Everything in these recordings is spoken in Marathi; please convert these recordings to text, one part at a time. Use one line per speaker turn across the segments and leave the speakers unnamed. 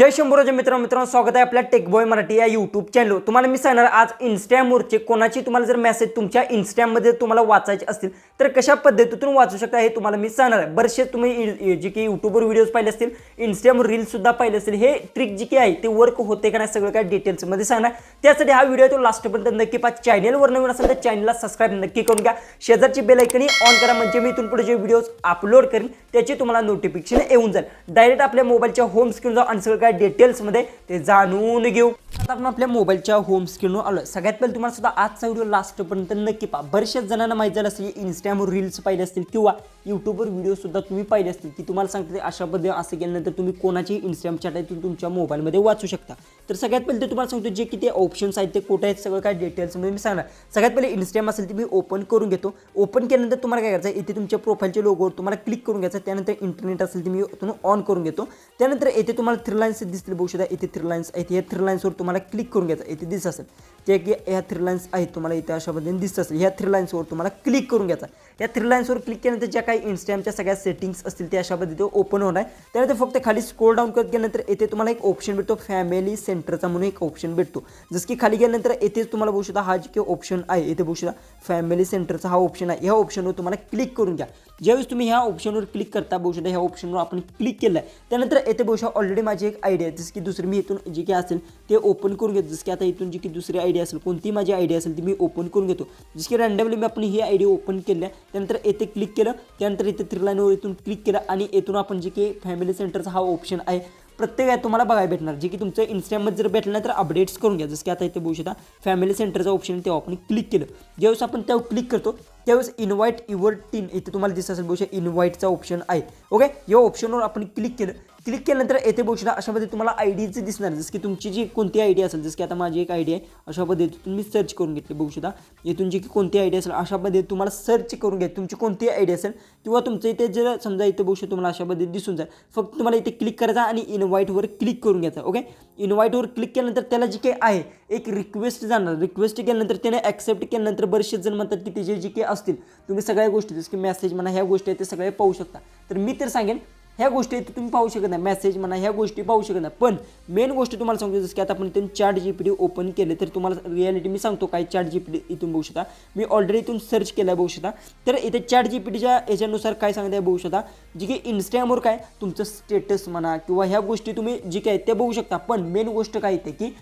जय शंभूराजे मित्रांनो स्वागत आहे आपल्या टेकबॉय मराठी या यूट्यूब चॅनल। तुम्हाला मी सांगणार आज इंस्टाग्रामवरचे कोणाची तुम्हाला जर मेसेज तुमच्या इंस्टाग्राममध्ये तुम्हाला वाचायचे असतील तर कशा पद्धतीतून वाचू शकता हे तुम्हाला मी सांगणार आहे। बरेचसे तुम्ही जे की यूट्यूबवर व्हिडिओज पाहिले असतील, इंस्टाग्रामवर रील्स सुद्धा पाहिले असतील, हे ट्रिक जी की आहे ते वर्क होते का नाही सगळं काय डिटेल्समध्ये सांगणार। त्यासाठी हा व्हिडिओ तो लास्टपर्यंत नक्की पहा। चॅनलवर नवीन असेल तर चॅनलला सबस्क्राइब नक्की करून घ्या, शेजारची बेल आयकॉन ऑन करा म्हणजे मी इथून पुढे जे व्हिडिओज अपलोड करेन त्याची तुम्हाला नोटिफिकेशन येऊन जाईल। डायरेक्ट आपल्या मोबाईलच्या होम स्क्रीन जाऊ आणि सगळं काय डिटेल्स मध्ये ते जाणून घेऊ। आता आपण आपल्या मोबाईलच्या होम स्क्रीनवर आलो। सगळ्यात पहिले तुम्हाला सुद्धा आजचा व्हिडिओ लास्टपर्यंत नक्की पहा। बरेचशा जणांना माहिती झालं असेल इंस्टाग्रामवर रील्स पाहिले असतील किंवा यूट्यूबवर व्हिडिओ सुद्धा तुम्ही पाहिले असतील की तुम्हाला सांगते अशा पद्धतीने असं केल्यानंतर तुम्ही कोणाची इंस्टाग्राम चॅट आहे तुमच्या मोबाईलमध्ये वाचू शकता। तर सगळ्यात पहिले ते तुम्हाला सांगतो जे की ते ऑप्शन्स आहेत ते कुठे आहेत सगळं काय डिटेल्समध्ये मी सांगणार। सगळ्यात पहिले इंस्टाग्राम असेल ते मी ओपन करून घेतो। ओपन केल्यानंतर तुम्हाला काय करायचं इथे तुमच्या प्रोफाईलच्या लोगोवर तुम्हाला क्लिक करून घ्यायचं। त्यानंतर इंटरनेट असेल ते मी ऑन करून घेतो। त्यानंतर इथे तुम्हाला थ्री लाईन्स दिसतील बघू शकता, इथे थ्री लाईन्स आहेत, या थ्री लाईन्सवर तुम्हाला क्लिक करून घ्यायचं। इथे दिसत असेल ते की ह्या थ्री लाईन्स आहेत तुम्हाला इथे अशा पद्धतीने दिसत असेल, ह्या थ्री लाईन्सवर तुम्हाला क्लिक करून घ्यायचा। या थ्री लाईन्सवर क्लिक केल्यानंतर ज्या काही इंस्टाग्रामच्या सगळ्या सेटिंग्स असतील ते अशा पद्धतीने ओपन होणार आहे। त्यानंतर फक्त खाली स्क्रोल डाऊन करत गेल्यानंतर इथे तुम्हाला एक ऑप्शन भेटतो फॅमिली सेंटरचा म्हणून एक ऑप्शन भेटतो। जसं की खाली गेल्यानंतर इथेच तुम्हाला बघू शकता हा जे काही ऑप्शन आहे इथे बघू शकता फॅमिली सेंटरचा हा ऑप्शन आहे। ह्या ऑप्शनवर तुम्हाला क्लिक करून घ्या। ज्यावेळेस तुम्ही ह्या ऑप्शनवर क्लिक करता बघू शकता ह्या ऑप्शनवर आपण क्लिक केलं आहे। त्यानंतर इथे बघू शकता ऑलरेडी माझी एक आयडिया आहे, जसं की दुसरी मी इथून जी काही असेल ते ओपन करून घेतो। जसं की आता इथून जी की दुसरी आयडिया असेल कोणती माझी आयडिया असेल ती मी ओपन करून घेतो। जसं की रँडमली मी आपण ही आयडिया ओपन केली आहे। त्यानंतर इथे क्लिक केलं, त्यानंतर इथे थ्री लाईनवर इथून क्लिक केलं आणि इथून आपण जे की फॅमिली सेंटरचा हा ऑप्शन आहे प्रत्येक आहे तुम्हाला बघायला भेटणार। जे की तुमचं इंस्टाग्राममध्ये जर भेटलं नाही तर अपडेट्स करून घ्या। जसं की आता इथे बघू शकता फॅमिली सेंटरचा ऑप्शन तेव्हा आपण क्लिक केलं। ज्यावेळेस आपण त्यावर क्लिक करतो त्यावेळेस इन्व्हाइट युअर टीम इथे तुम्हाला दिसत असेल बघू शकता इन्व्हाइटचा ऑप्शन आहे। ओके, या ऑप्शनवर आपण क्लिक केलं। क्लिक केल्यानंतर येथे बघू शकता अशा पद्धतीने तुम्हाला आयडीचे दिसणार। जसं की तुमची जी कोणती आयडी असेल, जसं की आता माझी एक आयडी आहे अशा पद्धतीने मी सर्च करून घेतली बघू शकता। इथून जी की कोणती आयडी असेल अशा पद्धतीने तुम्हाला सर्च करून घ्या तुमची कोणती आयडी असेल किंवा तुमचं इथे जर समजा इथे बघू शकता तुम्हाला अशा पद्धतीने दिसून जाईल। फक्त तुम्हाला इथे क्लिक करायचा आणि इन्व्हाइटवर क्लिक करून घ्यायचं। ओके, इन्व्हाइटवर क्लिक केल्यानंतर त्याला जी काही आहे एक रिक्वेस्ट जाणार। रिक्वेस्ट केल्यानंतर त्याने ॲक्सेप्ट केल्यानंतर बरेचसे जण म्हणतात की त्याचे जे काही असतील तुम्ही सगळ्या गोष्टी जसं की मेसेज म्हणा ह्या गोष्टी आहेत ते सगळे पाहू शकता। तर मी तर सांगेन ह्या गोष्टी तुम्ही पाहू शकत नाही, मेसेज म्हणा ह्या गोष्टी पाहू शकत नाही। पण मेन गोष्ट तुम्हाला सांगतो जसं की आता आपण इथून चॅट जीपीटी ओपन केले तर तुम्हाला रियालिटी मी सांगतो काय चॅट जीपीटी इथून बघू शकता मी ऑलरेडी इथून सर्च केलं आहे बघू शकता। तर इथे चॅट जीपीटीच्या याच्यानुसार काय सांगत आहे बघू शकता जी की इंस्टाग्रामवर काय तुमचं स्टेटस म्हणा किंवा ह्या गोष्टी तुम्ही जी काय ते बघू शकता। पण मेन गोष्ट काय येते की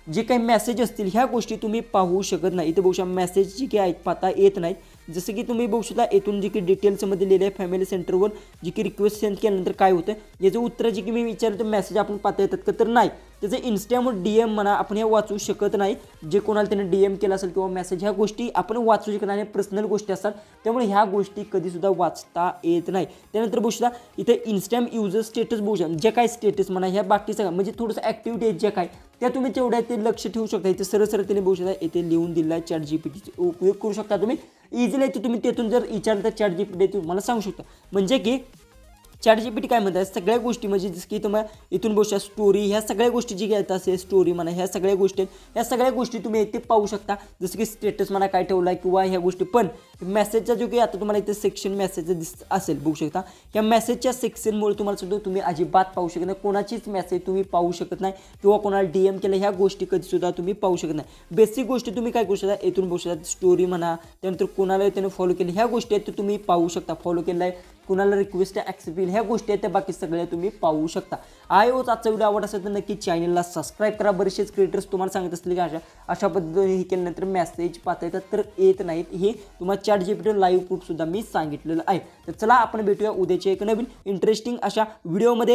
जे काही मेसेज असतील ह्या गोष्टी तुम्ही पाहू शकत नाही। इथे बघू शकता मेसेज जी काही आहेत पाहता येत नाहीत। जसं की तुम्ही बघू शकता इथून जी की डिटेल्समध्ये लिहिलं आहे फॅमिली सेंटरवर जी की रिक्वेस्ट सेंड केल्यानंतर काय होतं याचं उत्तर जे की मी विचारलं तर मेसेज आपण पाहता येतात का तर नाही। त्याचं इंस्टाग्रामवर DM म्हणा आपण ह्या वाचू शकत नाही। जे कोणाला त्याने DM केला असेल किंवा मेसेज ह्या गोष्टी आपण वाचू शकत नाही, पर्सनल गोष्टी असतात त्यामुळे ह्या गोष्टी कधीसुद्धा वाचता येत नाही। त्यानंतर बघू शकता इथे इंस्टाग्राम युजर स्टेटस बघू शकता जे काय स्टेटस म्हणा ह्या बाकी सगळं म्हणजे थोडंसं ॲक्टिव्हिटी आहेत ज्या काय त्या तुम्ही तेवढ्या ते लक्ष ठेवू शकता। इथे सरळ त्याने बघू शकता इथे लिहून दिला आहे चॅट जीपीटीचा उपयोग करू शकता तुम्ही इझिली। तुम्ही तेथून जर विचारलं तर चॅट जीपीटी तुम्हाला सांगू शकता। म्हणजे की चॅट जीपीटी काय म्हणतात सगळ्या गोष्टी म्हणजे जसं की तुम्हाला इथून बघू शकता स्टोरी ह्या सगळ्या गोष्टी जी घेत असेल स्टोरी म्हणा ह्या सगळ्या गोष्टी ह्या सगळ्या गोष्टी तुम्ही इथे पाहू शकता। जसं की स्टेटस म्हणा काय ठेवला आहे किंवा ह्या गोष्टी। पण मेसेजचा जो की आता तुम्हाला इथे सेक्शन मेसेज दिसत असेल बघू शकता या मेसेजच्या सेक्शनमुळे तुम्हाला सुद्धा तुम्ही अजिबात पाहू शकत नाही, कोणाचीच मेसेज तुम्ही पाहू शकत नाही किंवा कोणाला DM केलं ह्या गोष्टी कधीसुद्धा तुम्ही पाहू शकत नाही। बेसिक गोष्टी तुम्ही काय करू शकता इथून बघू शकता स्टोरी म्हणा त्यानंतर कोणाला त्याने फॉलो केलं ह्या गोष्टी आहेत तुम्ही पाहू शकता। फॉलो केलं आहे कुणाला रिक्वेस्ट ॲक्सेप्ट ह्या गोष्टी आहेत त्या बाकी सगळ्या तुम्ही पाहू शकता। आजचा व्हिडिओ आवडत असेल तर नक्की चॅनलला सबस्क्राईब करा। बरेचसेच क्रिएटर्स तुम्हाला सांगत असतील की अशा पद्धतीने हे केल्यानंतर मेसेज पाहता येतात तर येत नाहीत। हे तुम्हाला चॅट जीपीटी लाईव्ह प्रूफ सुद्धा मी सांगितलेलं आहे। तर चला आपण भेटूया उद्याच्या एक नवीन इंटरेस्टिंग अशा व्हिडिओमध्ये।